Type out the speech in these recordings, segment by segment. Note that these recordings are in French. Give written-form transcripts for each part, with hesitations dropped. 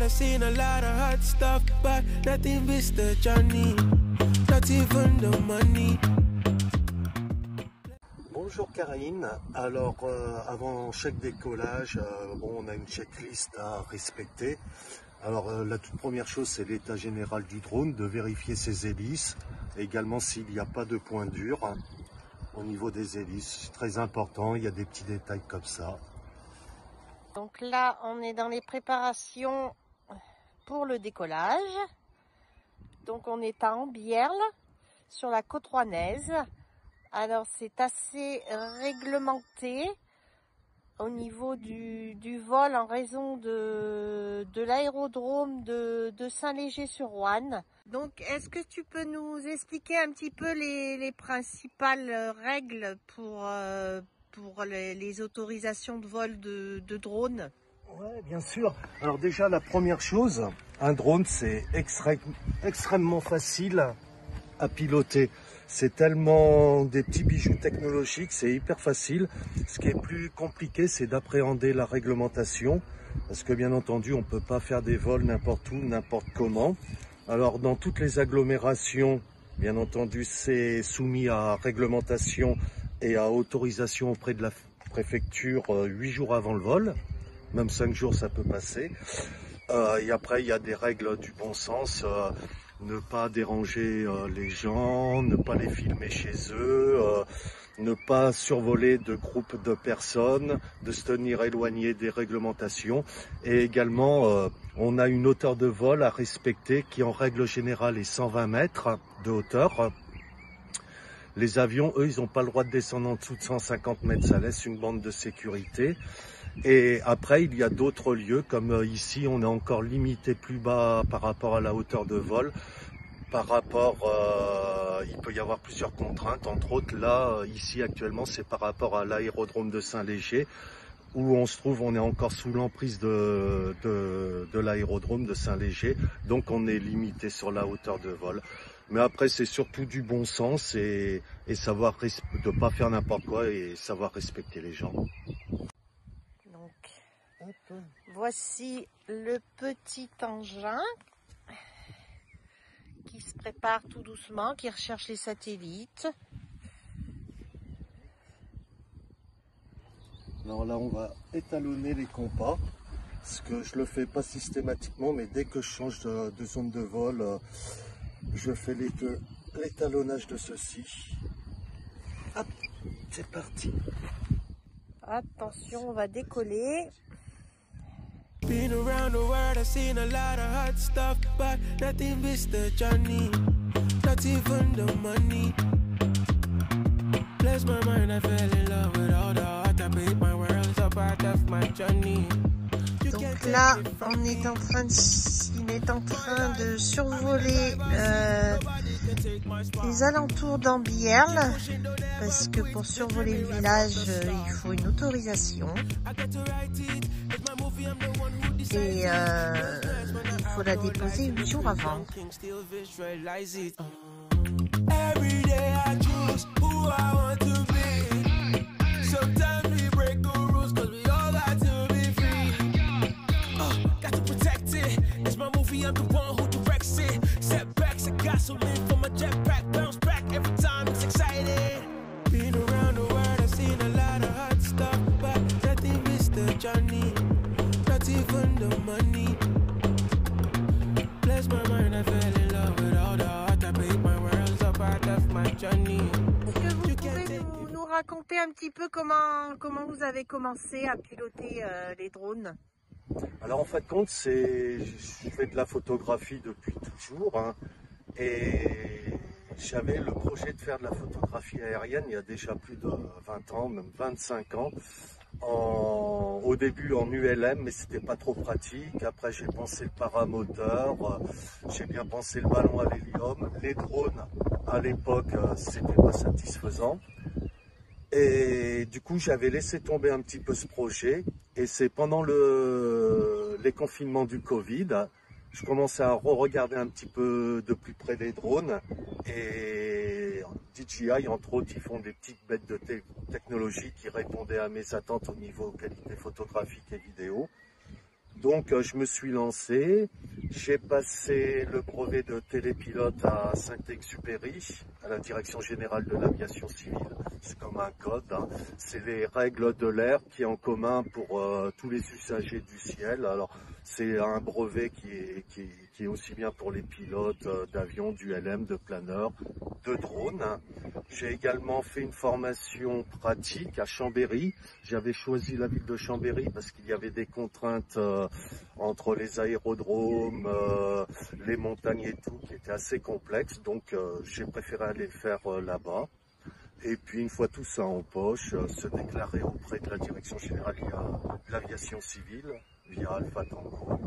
world, I've seen a lot of hot stuff, but nothing beats the journey, not even the money. Bonjour Karine, alors avant chaque décollage, on a une checklist à respecter. Alors la toute première chose, c'est l'état général du drone, de vérifier ses hélices, également s'il n'y a pas de point dur au niveau des hélices, c'est très important, il y a des petits détails comme ça. Donc là, on est dans les préparations pour le décollage. Donc on est à Ambierle, sur la côte rouennaise. Alors c'est assez réglementé au niveau du vol en raison de l'aérodrome de Saint-Léger-sur-Rouanne. Donc est-ce que tu peux nous expliquer un petit peu les principales règles pour les autorisations de vol de drones? Oui, bien sûr. Alors déjà, la première chose, un drone, c'est extrêmement facile à piloter. C'est tellement des petits bijoux technologiques, c'est hyper facile. Ce qui est plus compliqué, c'est d'appréhender la réglementation, parce que bien entendu, on ne peut pas faire des vols n'importe où, n'importe comment. Alors dans toutes les agglomérations, bien entendu, c'est soumis à réglementation et à autorisation auprès de la préfecture 8 jours avant le vol. Même 5 jours, ça peut passer. Et après, il y a des règles du bon sens. Ne pas déranger les gens, ne pas les filmer chez eux, ne pas survoler de groupes de personnes, de se tenir éloigné des réglementations. Et également, on a une hauteur de vol à respecter qui en règle générale est 120 mètres de hauteur. Les avions, eux, ils n'ont pas le droit de descendre en dessous de 150 mètres, ça laisse une bande de sécurité. Et après, il y a d'autres lieux, comme ici, on est encore limité plus bas par rapport à la hauteur de vol. Il peut y avoir plusieurs contraintes, entre autres, là, ici, actuellement, c'est par rapport à l'aérodrome de Saint-Léger, où on se trouve, on est encore sous l'emprise de l'aérodrome de Saint-Léger, donc on est limité sur la hauteur de vol. Mais après, c'est surtout du bon sens et savoir de pas faire n'importe quoi et savoir respecter les gens. Voici le petit engin qui se prépare tout doucement, qui recherche les satellites. Alors là, on va étalonner les compas, parce que je le fais pas systématiquement, mais dès que je change de zone de vol, je fais l'étalonnage de ceci. Hop, c'est parti. Attention, on va décoller. Been around the world, I've seen a lot of hot stuff, but nothing beats the journey, not even the money. Bless my mind, I fell in love with all the art, I made my world a part of my journey. Donc là, il est en train de survoler les alentours d'Ambierle, parce que pour survoler le village, il faut une autorisation. Et il faut la déposer 8 jours avant. I'm the one who directs it. Setbacks, I gasoline for my jetpack. Bounce back every time it's exciting. Been around the world, I've seen a lot of hot stuff, but nothing beats the journey, not even the money. Bless my mind, I fell in love with all the art, I made my world a part of my journey. Est-ce que vous pouvez nous raconter un petit peu comment vous avez commencé à piloter les drones? Alors en fin de compte, je fais de la photographie depuis toujours, hein, et j'avais le projet de faire de la photographie aérienne il y a déjà plus de 20 ans, même 25 ans, au début en ULM, mais c'était pas trop pratique. Après j'ai pensé le paramoteur, j'ai bien pensé le ballon à l'hélium, les drones à l'époque c'était pas satisfaisant. Et du coup, j'avais laissé tomber un petit peu ce projet. Et c'est pendant les confinements du Covid, je commençais à regarder un petit peu de plus près les drones. Et DJI, entre autres, ils font des petites bêtes de technologie qui répondaient à mes attentes au niveau qualité photographique et vidéo. Donc je me suis lancé, j'ai passé le brevet de télépilote à Saint-Exupéry, à la Direction Générale de l'Aviation Civile. C'est comme un code, hein. C'est les règles de l'air qui est en commun pour tous les usagers du ciel. Alors c'est un brevet qui est aussi bien pour les pilotes d'avions, du LM, de planeurs, de drones. J'ai également fait une formation pratique à Chambéry. J'avais choisi la ville de Chambéry parce qu'il y avait des contraintes entre les aérodromes, les montagnes et tout, qui étaient assez complexes. Donc j'ai préféré aller le faire là-bas. Et puis une fois tout ça en poche, se déclarer auprès de la Direction Générale de l'Aviation Civile via Alpha Tango.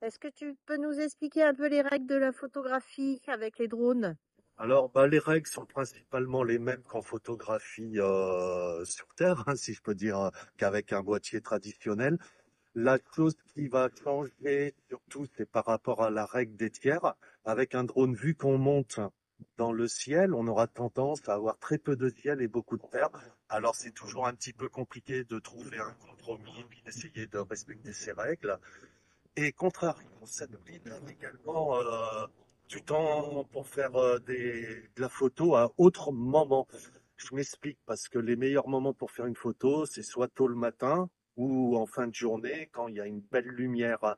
Est-ce que tu peux nous expliquer un peu les règles de la photographie avec les drones? Alors, les règles sont principalement les mêmes qu'en photographie sur Terre, hein, si je peux dire, qu'avec un boîtier traditionnel. La chose qui va changer surtout, c'est par rapport à la règle des tiers. Avec un drone, vu qu'on monte dans le ciel, on aura tendance à avoir très peu de ciel et beaucoup de terre. Alors, c'est toujours un petit peu compliqué de trouver un compromis et d'essayer de respecter ces règles. Et contrairement, ça nous libère également du temps pour faire de la photo à autre moment. Je m'explique parce que les meilleurs moments pour faire une photo, c'est soit tôt le matin ou en fin de journée quand il y a une belle lumière.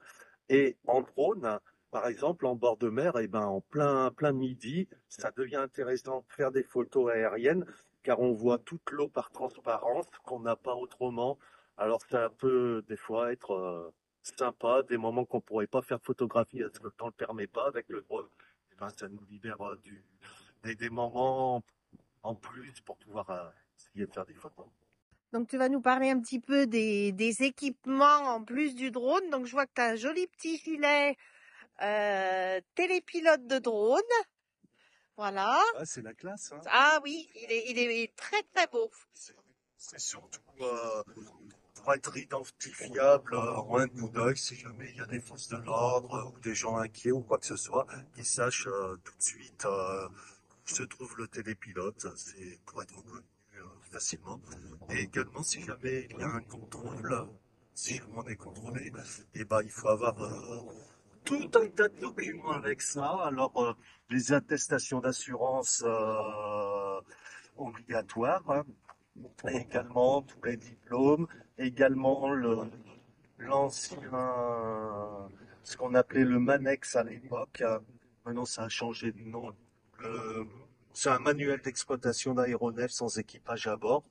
Et en drone, par exemple, en bord de mer, et ben en plein midi, ça devient intéressant de faire des photos aériennes car on voit toute l'eau par transparence qu'on n'a pas autrement. Alors ça peut des fois être sympa, des moments qu'on pourrait pas faire photographie parce que le temps le permet pas avec le drone. Eh ben, ça nous libère des moments en plus pour pouvoir essayer de faire des photos. Donc tu vas nous parler un petit peu des équipements en plus du drone. Donc je vois que tu as un joli petit gilet télépilote de drone. Voilà. Ah, c'est la classe, hein. Ah oui, il est très très beau. C'est surtout pour être identifiable en un coup d'œil si jamais il y a des forces de l'ordre ou des gens inquiets ou quoi que ce soit, qu'ils sachent tout de suite où se trouve le télépilote. C'est pour être reconnu facilement. Et également, si jamais il y a un contrôle, si jamais on est contrôlé, et ben, il faut avoir tout un tas de documents avec ça. Alors, les attestations d'assurance obligatoires, hein, et également tous les diplômes, également l'ancien, ce qu'on appelait le Manex à l'époque. Maintenant, ça a changé de nom. C'est un manuel d'exploitation d'aéronefs sans équipage à bord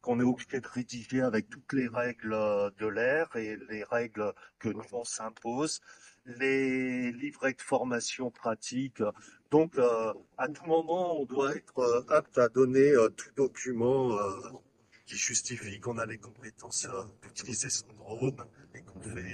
qu'on est obligé de rédiger avec toutes les règles de l'air et les règles que nous on s'impose, les livrets de formation pratique. Donc, à tout moment, on doit être apte à donner tout document qui justifie qu'on a les compétences d'utiliser son drone et qu'on fait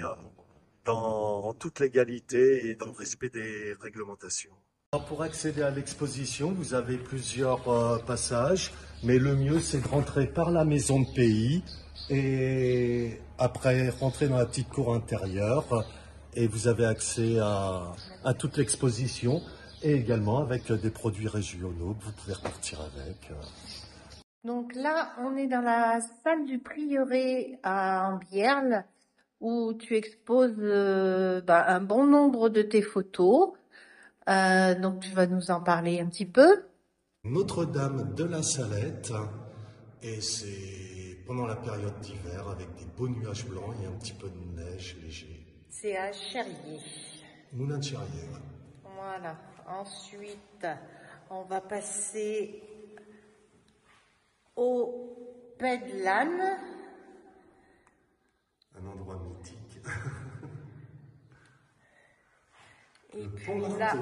dans toute légalité et dans le respect des réglementations. Alors pour accéder à l'exposition, vous avez plusieurs passages, mais le mieux c'est de rentrer par la maison de pays et après rentrer dans la petite cour intérieure et vous avez accès à toute l'exposition et également avec des produits régionaux que vous pouvez repartir avec. Donc là, on est dans la salle du prieuré à Ambierle où tu exposes un bon nombre de tes photos. Donc tu vas nous en parler un petit peu. Notre-Dame de la Salette, et c'est pendant la période d'hiver avec des beaux nuages blancs et un petit peu de neige léger. C'est à Cherrier. Moulin de Cherrier, ouais. Voilà. Ensuite, on va passer au Pet de l'Âne. Un endroit mythique. Et le puis pont là,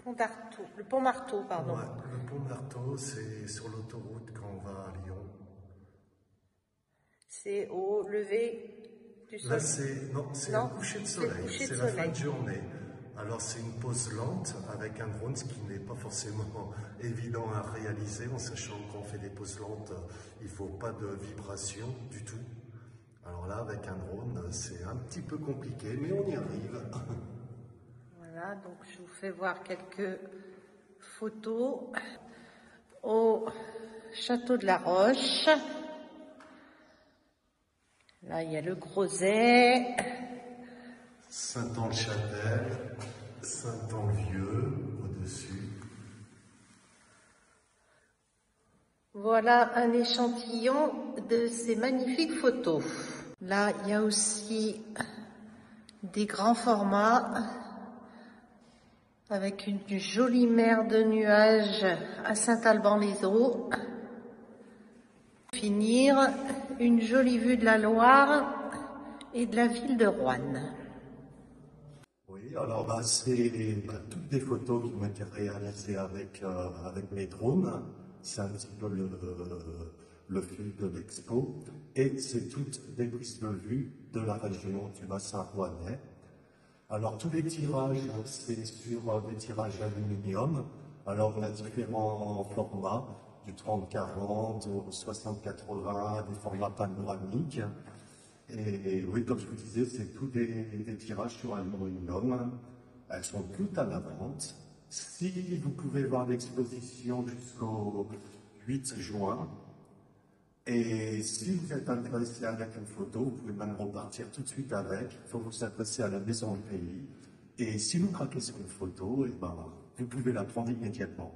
Marteau. le pont Marteau, pardon. Ouais, le pont Marteau, c'est sur l'autoroute quand on va à Lyon. C'est au lever du soleil. Là, c'est un coucher de soleil. C'est la fin de journée. Alors, c'est une pause lente avec un drone, ce qui n'est pas forcément évident à réaliser, en sachant qu'on fait des pauses lentes, il ne faut pas de vibration du tout. Alors là, avec un drone, c'est un petit peu compliqué, mais on y arrive. Voilà, donc je vous fais voir quelques photos au château de la Roche. Là, il y a le Crozet. Saint-Anne-Châtel, Saint-Anne-Vieux au-dessus. Voilà un échantillon de ces magnifiques photos. Là, il y a aussi des grands formats avec une jolie mer de nuages à Saint-Alban-les-Eaux. Finir, une jolie vue de la Loire et de la ville de Roanne. Oui, alors là, c'est toutes des photos qui ont été réalisées avec mes drones. C'est un petit peu le fil de l'expo. Et c'est toutes des prises de vue de la région du bassin rouennais. Alors tous les tirages, c'est sur des tirages aluminium. Alors on a différents formats, du 30-40 au 60-80, des formats panoramiques. Et oui, comme je vous disais, c'est tous des tirages sur aluminium. Elles sont toutes à la vente. Si vous pouvez voir l'exposition jusqu'au 8 juin, et si vous êtes intéressé avec une photo, vous pouvez même repartir tout de suite avec. Il faut vous adresser à la maison du pays. Et si vous craquez sur une photo, eh ben, vous pouvez la prendre immédiatement.